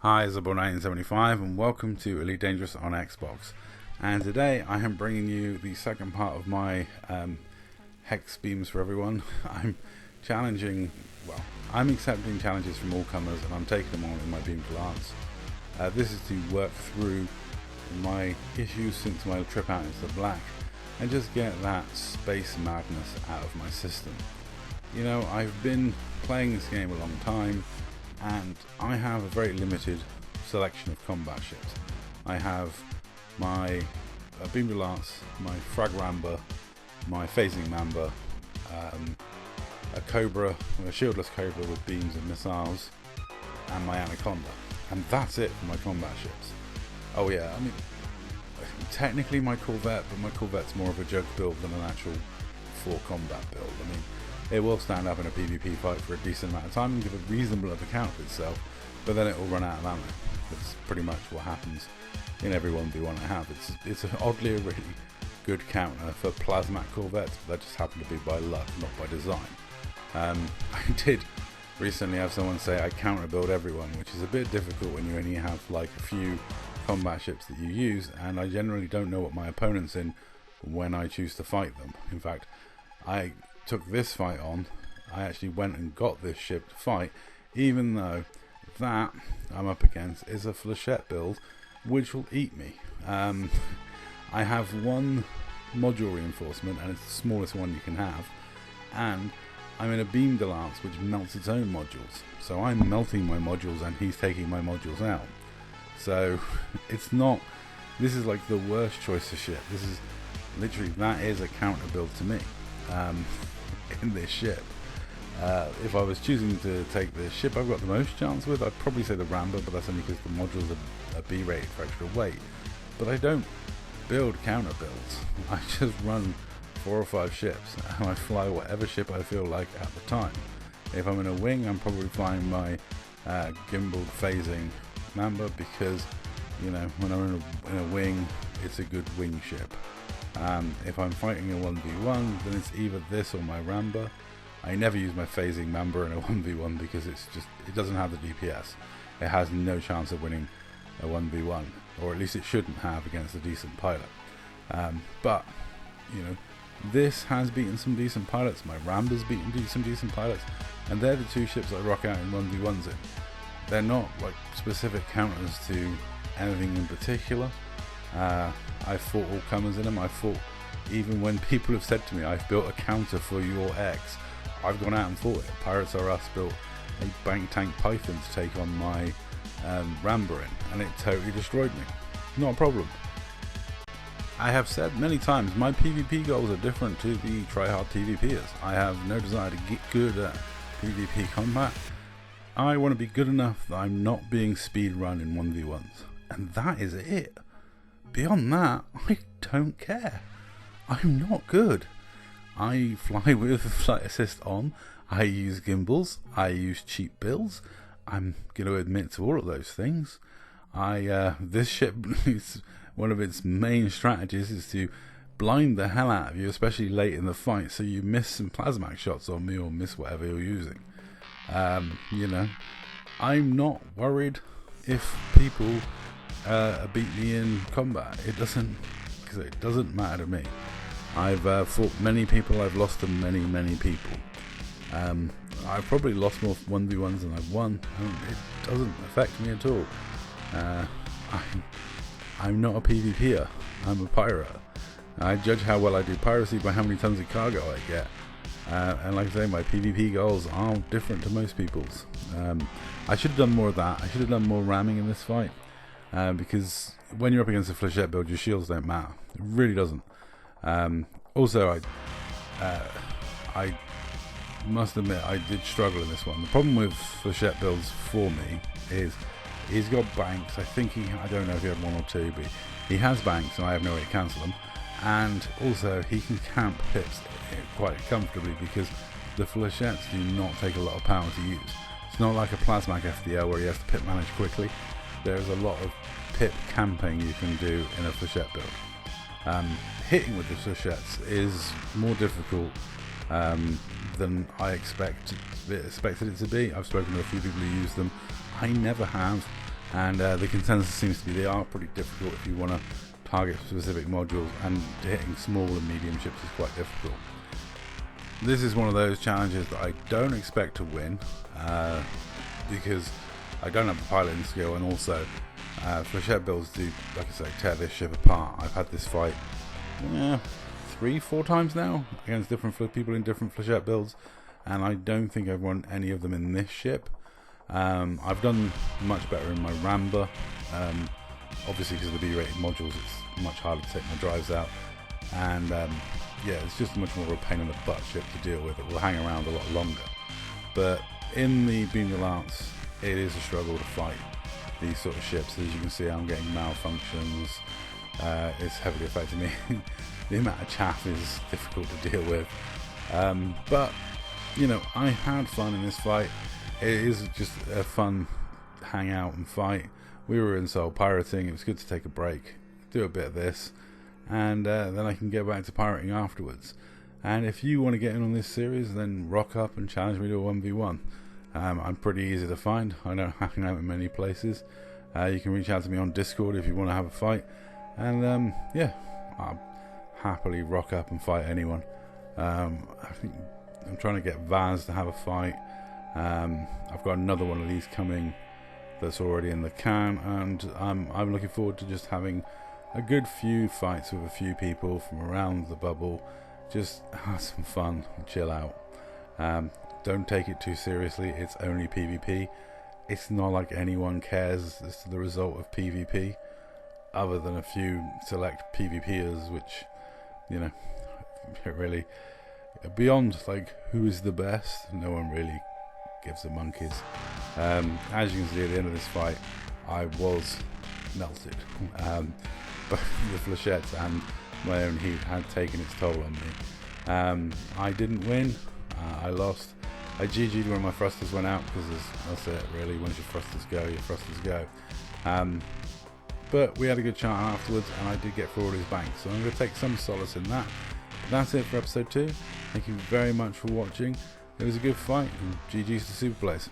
Hi, it's Zabo1975 and welcome to Elite Dangerous on Xbox. And today I am bringing you the second part of my Hex Beams for Everyone. I'm accepting challenges from all comers and I'm taking them on in my Beam to Lance. This is to work through my issues since my trip out into the black and just get that space madness out of my system. You know, I've been playing this game a long time and I have a very limited selection of combat ships. I have my Beam to Lance, my Frag Ramber, my Phasing Mamba, a Cobra, a shieldless Cobra with beams and missiles, and my Anaconda. And that's it for my combat ships. Oh yeah, I mean, technically my Corvette, but my Corvette's more of a joke build than an actual for combat build. I mean, it will stand up in a PvP fight for a decent amount of time and give a reasonable account of itself, but then it will run out of ammo. That's pretty much what happens in every 1v1 I have. It's oddly a really good counter for Plasmac Corvettes, but that just happened to be by luck, not by design. I did recently have someone say I counter build everyone, which is a bit difficult when you only have like a few combat ships that you use, and I generally don't know what my opponent's in when I choose to fight them. In fact, I took this fight on, I actually went and got this ship to fight, even though that I'm up against is a flechette build which will eat me. I have one module reinforcement and it's the smallest one you can have, and I'm in a Beam to Lance which melts its own modules, so I'm melting my modules and he's taking my modules out. So it's not, this is like the worst choice of ship. This is literally, that is a counter build to me. In this ship, if I was choosing to take the ship I've got the most chance with, I'd probably say the Rambo, but that's only because the modules are B rated for extra weight. But I don't build counter builds, I just run 4 or 5 ships and I fly whatever ship I feel like at the time. If I'm in a wing, I'm probably flying my gimbaled phasing Mamba, because you know, when I'm in a wing, it's a good wing ship. If I'm fighting a 1v1, then it's either this or my Rambo. I never use my Phasing Mamba in a 1v1 because it doesn't have the DPS. It has no chance of winning a 1v1, or at least it shouldn't have against a decent pilot. But, you know, this has beaten some decent pilots. My Rambo's beaten some decent pilots, and they're the two ships I rock out in 1v1s in. They're not like specific counters to anything in particular. I fought all comers in them. I fought, even when people have said to me, I've built a counter for your X, I've gone out and fought it. Pirates R Us built a bank tank Python to take on my Rambo in, and it totally destroyed me. Not a problem. I have said many times, my PvP goals are different to the tryhard TVPers. I have no desire to get good at PvP combat. I want to be good enough that I'm not being speed run in 1v1s, and that is it. Beyond that, I don't care. I'm not good. I fly with flight assist on, I use gimbals, I use cheap builds. I'm going to admit to all of those things. This ship, one of its main strategies is to blind the hell out of you, especially late in the fight, so you miss some plasmac shots on me or miss whatever you're using. You know, I'm not worried if people beat me in combat. It doesn't matter to me. I've fought many people, I've lost to many people. I've probably lost more 1v1s than I've won. It doesn't affect me at all. I'm not a PvPer, I'm a pirate. I judge how well I do piracy by how many tons of cargo I get. And like I say, my PvP goals are different to most people's. I should have done more of that. I should have done more ramming in this fight. Because when you're up against a flechette build, your shields don't matter. It really doesn't. Also, I must admit I did struggle in this one. The problem with flechette builds for me is he's got banks. I don't know if he had 1 or 2, but he has banks and I have no way to cancel them. And also he can camp pips quite comfortably because the flechettes do not take a lot of power to use. It's not like a Plasmac FDL where you have to pip manage quickly. There's a lot of pip camping you can do in a flechette build. Hitting with the flechettes is more difficult than I expected it to be. I've spoken to a few people who use them. I never have. and the consensus seems to be they are pretty difficult if you want to target specific modules, and hitting small and medium ships is quite difficult. This is one of those challenges that I don't expect to win, because I don't have the piloting skill, and also flechette builds do, like I say, tear this ship apart. I've had this fight 3-4 times now against different people in different flechette builds, and I don't think I've won any of them in this ship. I've done much better in my Ramber, obviously because of the B-rated modules. It's much harder to take my drives out, and yeah, it's just much more of a pain in the butt ship to deal with. It will hang around a lot longer, but in the Beam de Lance it is a struggle to fight these sort of ships. As you can see, I'm getting malfunctions. It's heavily affecting me. The amount of chaff is difficult to deal with, but you know, I had fun in this fight. It is just a fun hangout and fight. We were in Soul pirating. It was good to take a break, do a bit of this, and then I can get back to pirating afterwards. And if you want to get in on this series, then rock up and challenge me to a 1v1. I'm pretty easy to find. I don't hang out in many places. You can reach out to me on Discord if you want to have a fight, and yeah, I'll happily rock up and fight anyone. I think I'm trying to get Vaz to have a fight. I've got another one of these coming that's already in the can, and I'm looking forward to just having a good few fights with a few people from around the bubble. Just have some fun and chill out. Don't take it too seriously. It's only PvP. It's not like anyone cares as to the result of PvP, other than a few select PvPers, which, you know, really, beyond like who is the best, no one really gives a monkeys. As you can see at the end of this fight, I was melted. Both the flechettes and my own heat had taken its toll on me. I didn't win. I lost. I GG'd when my thrusters went out, because that's it really. Once your thrusters go, your thrusters go. But we had a good chat afterwards, and I did get through all his banks, so I'm going to take some solace in that. But that's it for episode 2. Thank you very much for watching. It was a good fight, and GG's to Superplays.